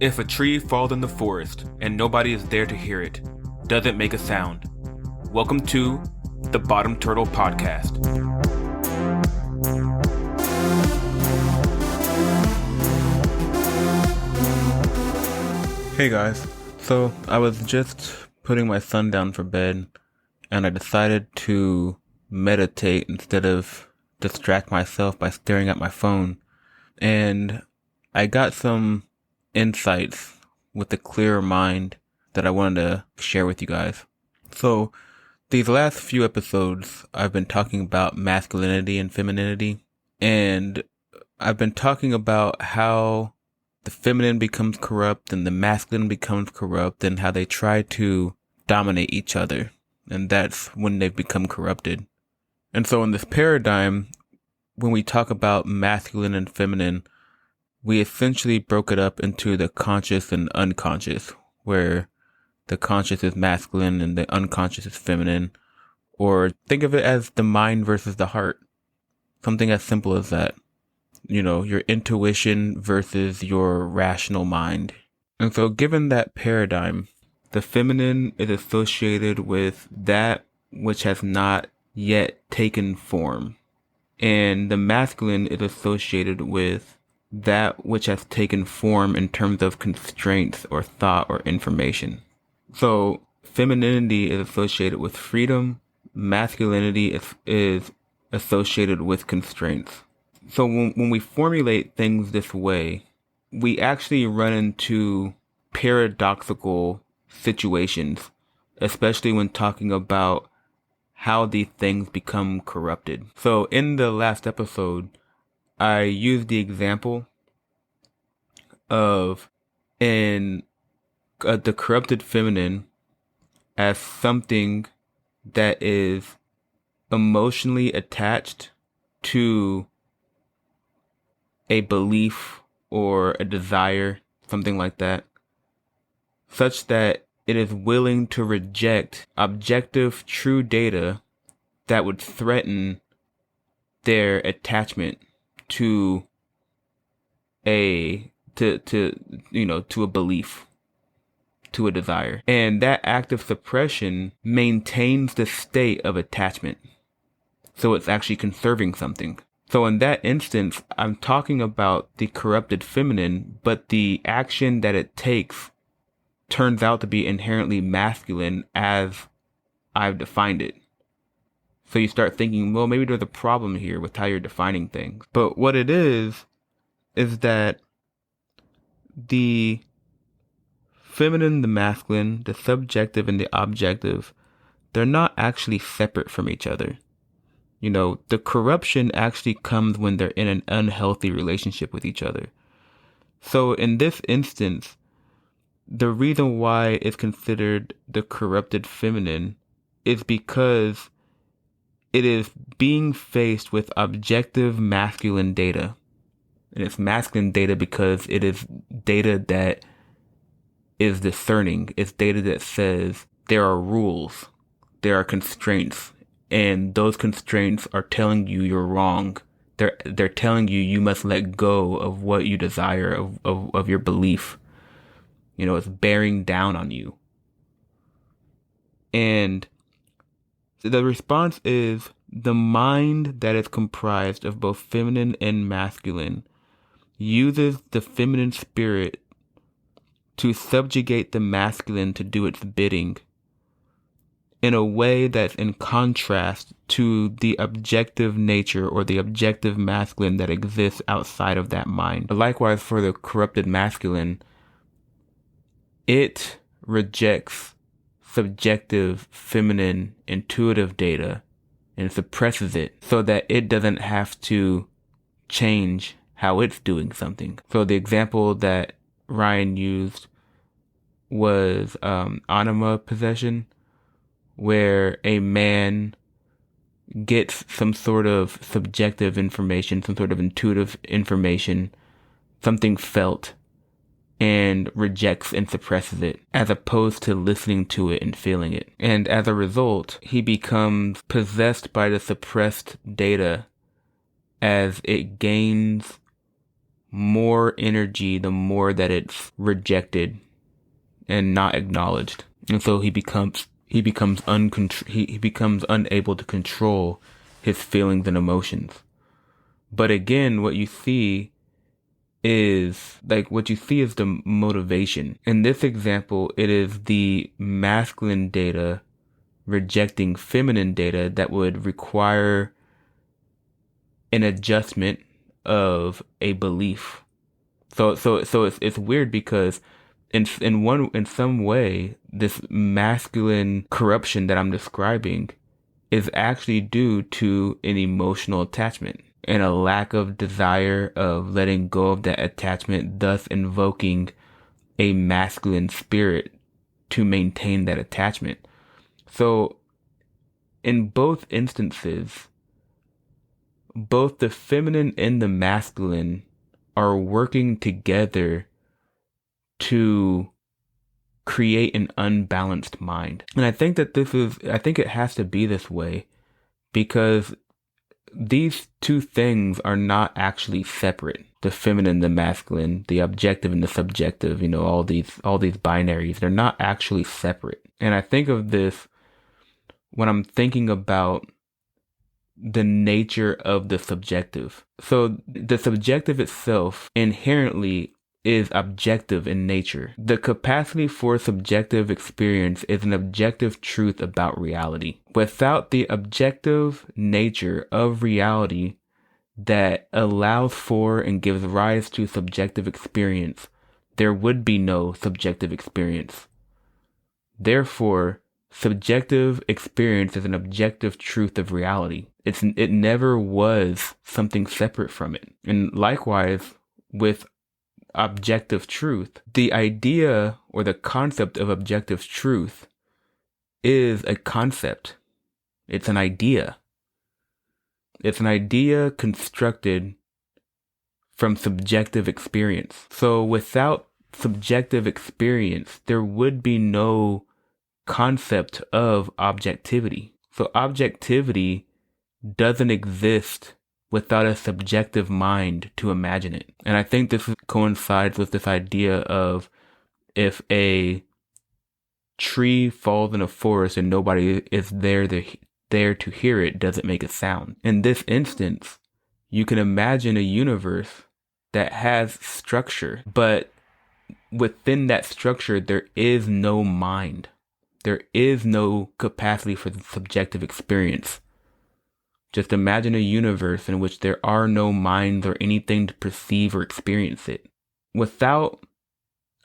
If a tree falls in the forest and nobody is there to hear it, does it make a sound? Welcome to the Bottom Turtle Podcast. Hey guys, so I was just putting my son down for bed and I decided to meditate instead of distract myself by staring at my phone. And I got some insights with a clearer mind that I wanted to share with you guys. So these last few episodes, I've been talking about masculinity and femininity, and I've been talking about how the feminine becomes corrupt and the masculine becomes corrupt and how they try to dominate each other. And that's when they've become corrupted. And so in this paradigm, when we talk about masculine and feminine, we essentially broke it up into the conscious and unconscious, where the conscious is masculine and the unconscious is feminine. Or think of it as the mind versus the heart. Something as simple as that. You know, your intuition versus your rational mind. And so given that paradigm, the feminine is associated with that which has not yet taken form. And the masculine is associated with that which has taken form in terms of constraints or thought or information. So femininity is associated with freedom. Masculinity is associated with constraints. So when we formulate things this way, we actually run into paradoxical situations, especially when talking about how these things become corrupted. So in the last episode, I used the example of the corrupted feminine as something that is emotionally attached to a belief or a desire, something like that, such that it is willing to reject objective, true data that would threaten their attachment to a belief, to a desire. And that act of suppression maintains the state of attachment. So it's actually conserving something. So in that instance, I'm talking about the corrupted feminine, but the action that it takes turns out to be inherently masculine as I've defined it. So you start thinking, well, maybe there's a problem here with how you're defining things. But what it is that the feminine, the masculine, the subjective, and the objective, they're not actually separate from each other. You know, the corruption actually comes when they're in an unhealthy relationship with each other. So in this instance, the reason why it's considered the corrupted feminine is because it is being faced with objective masculine data. And it's masculine data because it is data that is discerning. It's data that says there are rules, there are constraints, and those constraints are telling you you're wrong. They're telling you must let go of what you desire, of your belief. You know, it's bearing down on you. And the response is the mind that is comprised of both feminine and masculine uses the feminine spirit to subjugate the masculine to do its bidding in a way that's in contrast to the objective nature or the objective masculine that exists outside of that mind. Likewise, for the corrupted masculine, it rejects subjective, feminine, intuitive data and suppresses it so that it doesn't have to change how it's doing something. So the example that Ryan used was anima possession, where a man gets some sort of subjective information, some sort of intuitive information, something felt, and rejects and suppresses it, as opposed to listening to it and feeling it. And as a result, he becomes possessed by the suppressed data as it gains more energy the more that it's rejected and not acknowledged. And so he becomes unable to control his feelings and emotions. But again, what you see is the motivation. In this example, it is the masculine data rejecting feminine data that would require an adjustment of a belief. So it's weird because in some way, this masculine corruption that I'm describing is actually due to an emotional attachment and a lack of desire of letting go of that attachment, thus invoking a masculine spirit to maintain that attachment. So in both instances, both the feminine and the masculine are working together to create an unbalanced mind. And I think that it has to be this way because these two things are not actually separate. The feminine, the masculine, the objective and the subjective, all these binaries, they're not actually separate. And I think of this when I'm thinking about the nature of the subjective. So the subjective itself inherently is objective in nature. The capacity for subjective experience is an objective truth about reality. Without the objective nature of reality that allows for and gives rise to subjective experience, there would be no subjective experience. Therefore, subjective experience is an objective truth of reality. It never was something separate from it. And likewise, with objective truth, the idea or the concept of objective truth is a concept. It's an idea. It's an idea constructed from subjective experience. So without subjective experience, there would be no concept of objectivity. So objectivity doesn't exist without a subjective mind to imagine it. And I think this coincides with this idea of if a tree falls in a forest and nobody is there to hear it, does it make a sound? In this instance, you can imagine a universe that has structure, but within that structure, there is no mind. There is no capacity for the subjective experience. Just imagine a universe in which there are no minds or anything to perceive or experience it. Without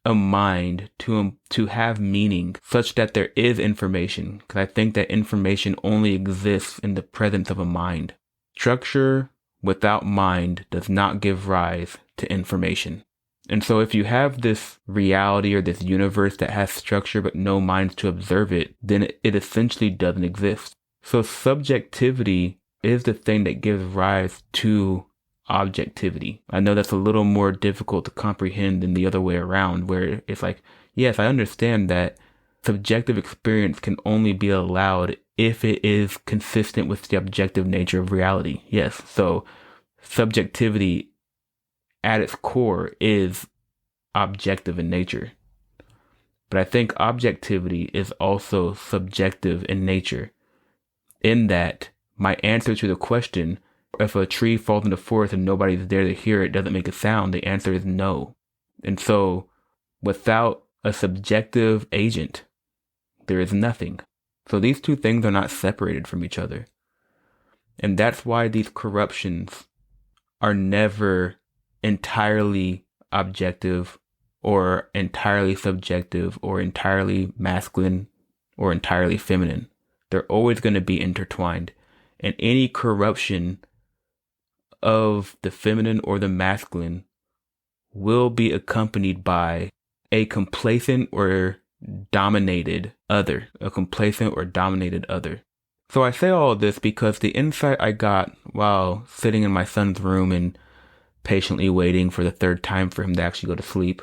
a mind to have meaning such that there is information, because I think that information only exists in the presence of a mind. Structure without mind does not give rise to information. And so if you have this reality or this universe that has structure but no minds to observe it, then it essentially doesn't exist. So subjectivity is the thing that gives rise to objectivity. I know that's a little more difficult to comprehend than the other way around, where it's like, yes, I understand that subjective experience can only be allowed if it is consistent with the objective nature of reality. Yes, so subjectivity at its core is objective in nature. But I think objectivity is also subjective in nature, in that my answer to the question, if a tree falls in the forest and nobody's there to hear it, doesn't make a sound, the answer is no. And so without a subjective agent, there is nothing. So these two things are not separated from each other. And that's why these corruptions are never entirely objective or entirely subjective or entirely masculine or entirely feminine. They're always going to be intertwined. And any corruption of the feminine or the masculine will be accompanied by a complacent or dominated other. So I say all of this because the insight I got while sitting in my son's room and patiently waiting for the third time for him to actually go to sleep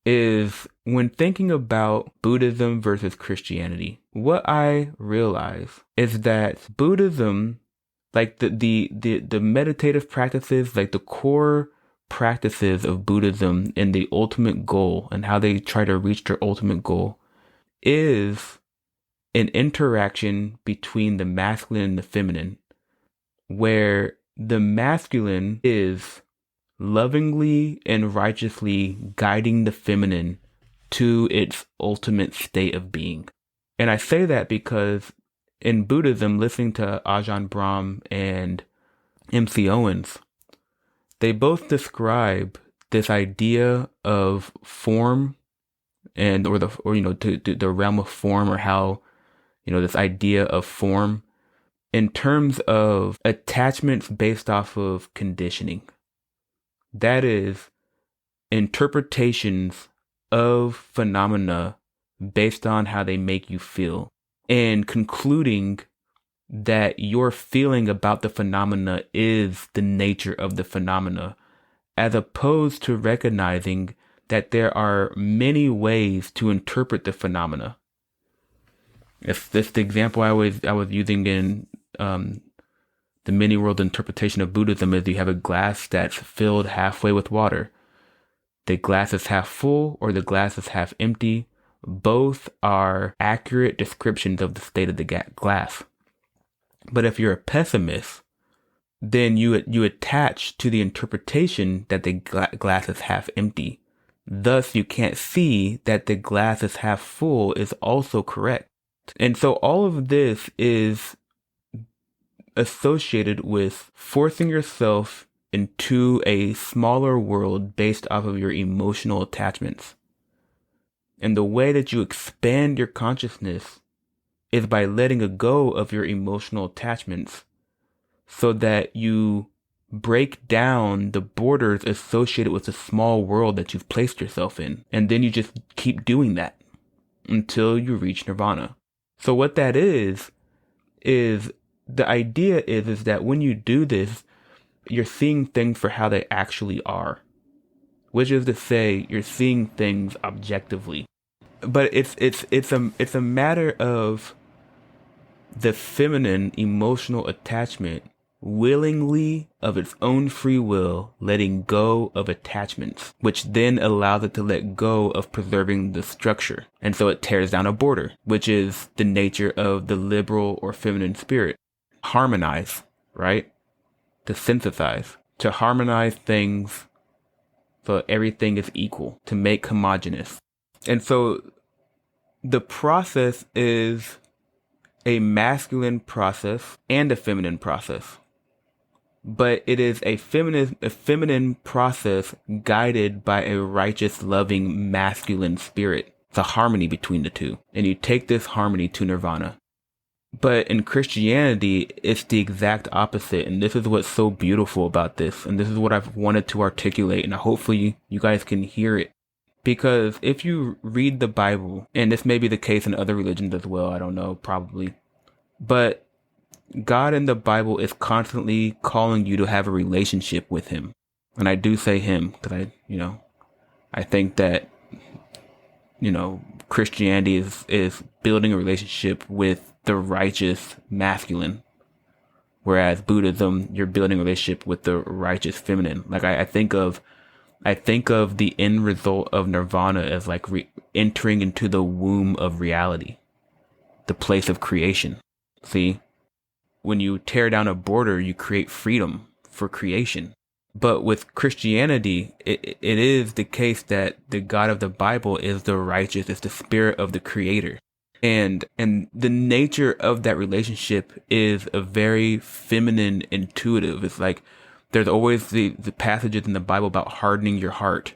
is when thinking about Buddhism versus Christianity, what I realize is that Buddhism Like the meditative practices, like the core practices of Buddhism and the ultimate goal and how they try to reach their ultimate goal is an interaction between the masculine and the feminine, where the masculine is lovingly and righteously guiding the feminine to its ultimate state of being. And I say that because in Buddhism, listening to Ajahn Brahm and MC Owens, they both describe this idea of form and or the realm of form, or how this idea of form in terms of attachments based off of conditioning. That is, interpretations of phenomena based on how they make you feel, and concluding that your feeling about the phenomena is the nature of the phenomena, as opposed to recognizing that there are many ways to interpret the phenomena. If this the example I was using in the many world interpretation of Buddhism, is you have a glass that's filled halfway with water. The glass is half full or the glass is half empty. Both are accurate descriptions of the state of the glass. But if you're a pessimist, then you attach to the interpretation that the glass is half empty. Thus, you can't see that the glass is half full is also correct. And so all of this is associated with forcing yourself into a smaller world based off of your emotional attachments. And the way that you expand your consciousness is by letting go of your emotional attachments, so that you break down the borders associated with the small world that you've placed yourself in. And then you just keep doing that until you reach nirvana. So what that is the idea is that when you do this, you're seeing things for how they actually are, which is to say, you're seeing things objectively. But it's a matter of the feminine emotional attachment willingly, of its own free will, letting go of attachments, which then allows it to let go of preserving the structure. And so it tears down a border, which is the nature of the liberal or feminine spirit. Harmonize, right? To synthesize, to harmonize things so everything is equal, to make homogeneous. And so the process is a masculine process and a feminine process. But it is a feminine process guided by a righteous, loving, masculine spirit. It's a harmony between the two. And you take this harmony to nirvana. But in Christianity, it's the exact opposite. And this is what's so beautiful about this. And this is what I've wanted to articulate. And hopefully you guys can hear it. Because if you read the Bible, and this may be the case in other religions as well, I don't know, probably. But God in the Bible is constantly calling you to have a relationship with him. And I do say him because I think that, Christianity is building a relationship with the righteous masculine. Whereas Buddhism, you're building a relationship with the righteous feminine. Like I think of the end result of nirvana as like entering into the womb of reality, the place of creation. See, when you tear down a border, you create freedom for creation. But with Christianity, it is the case that the God of the Bible is the righteous, is the spirit of the creator. And the nature of that relationship is a very feminine, intuitive. It's like there's always the passages in the Bible about hardening your heart.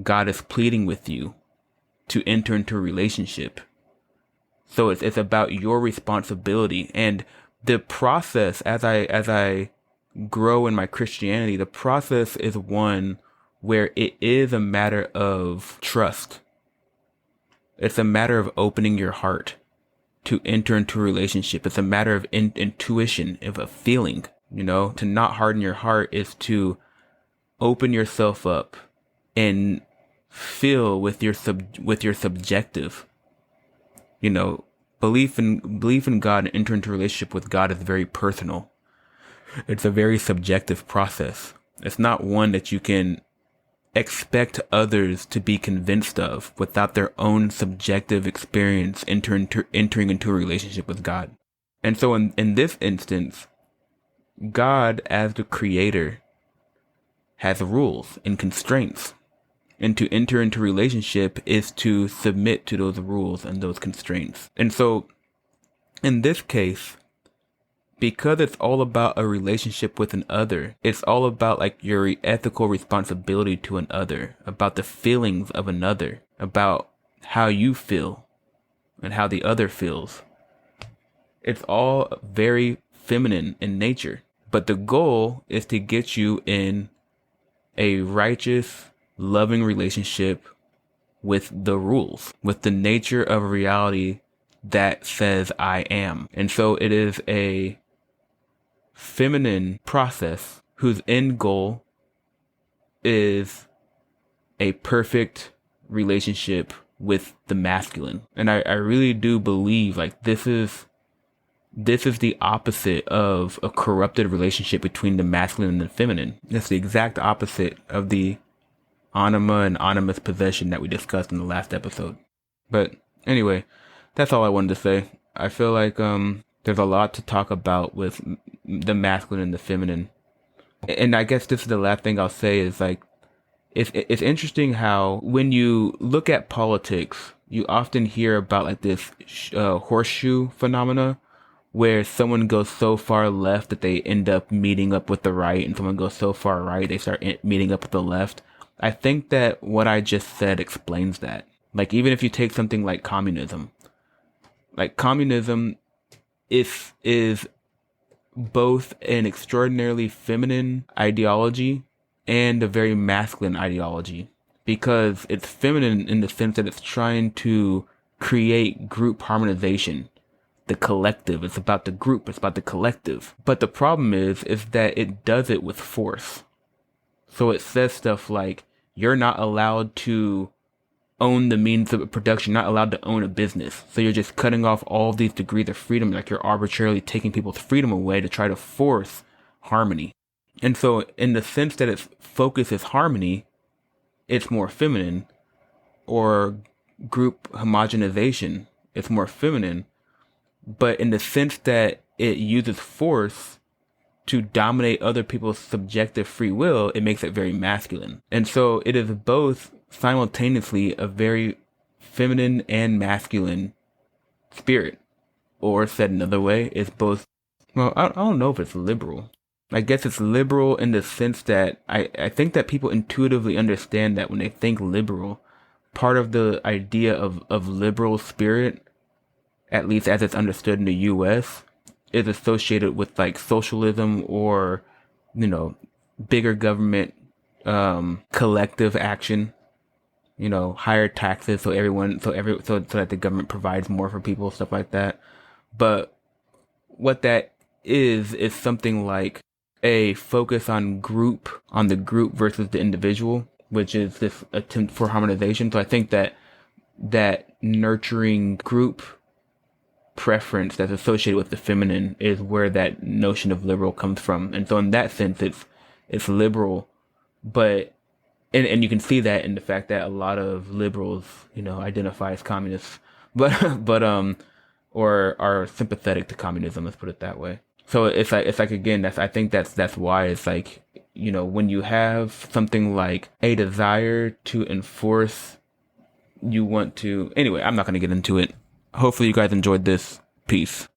God is pleading with you to enter into a relationship. So it's about your responsibility. And the process, as I grow in my Christianity, the process is one where it is a matter of trust. It's a matter of opening your heart to enter into a relationship. It's a matter of intuition, of a feeling. To not harden your heart is to open yourself up and feel with your subjective. belief in God and enter into a relationship with God is very personal. It's a very subjective process. It's not one that you can expect others to be convinced of without their own subjective experience entering into a relationship with God. And so in this instance, God as the creator has rules and constraints. And to enter into a relationship is to submit to those rules and those constraints. And so in this case, because it's all about a relationship with an other, it's all about like your ethical responsibility to an other, about the feelings of another, about how you feel and how the other feels. It's all very feminine in nature, but the goal is to get you in a righteous, loving relationship with the rules, with the nature of reality that says I am. And so it is a feminine process whose end goal is a perfect relationship with the masculine. And I really do believe like this is the opposite of a corrupted relationship between the masculine and the feminine. It's the exact opposite of the anima and animus possession that we discussed in the last episode. But anyway, that's all I wanted to say. I feel like there's a lot to talk about with the masculine and the feminine. And I guess this is the last thing I'll say is like, it's interesting how when you look at politics, you often hear about like this horseshoe phenomena where someone goes so far left that they end up meeting up with the right, and someone goes so far right, they start meeting up with the left. I think that what I just said explains that. Like, even if you take something like communism is both an extraordinarily feminine ideology and a very masculine ideology, because it's feminine in the sense that it's trying to create group harmonization, the collective. It's about the group, it's about the collective. But the problem is that it does it with force. So it says stuff like, you're not allowed to own the means of production, not allowed to own a business. So you're just cutting off all these degrees of freedom, like you're arbitrarily taking people's freedom away to try to force harmony. And so in the sense that its focus is harmony, it's more feminine, or group homogenization, it's more feminine. But in the sense that it uses force to dominate other people's subjective free will, it makes it very masculine. And so it is both simultaneously a very feminine and masculine spirit. Or said another way, it's both, well, I don't know if it's liberal. I guess it's liberal in the sense that I think that people intuitively understand that when they think liberal, part of the idea of liberal spirit, at least as it's understood in the US, is associated with like socialism or, you know, bigger government, collective action, you know, higher taxes so that the government provides more for people, stuff like that. But what that is something like a focus on the group versus the individual, which is this attempt for harmonization. So I think that nurturing group preference that's associated with the feminine is where that notion of liberal comes from. And so in that sense, it's liberal, but and you can see that in the fact that a lot of liberals, you know, identify as communists, but or are sympathetic to communism, let's put it that way. So it's like again, I think that's why it's like, you know, when you have something like a desire to enforce, you want to, anyway, I'm not going to get into it. Hopefully you guys enjoyed this. Peace.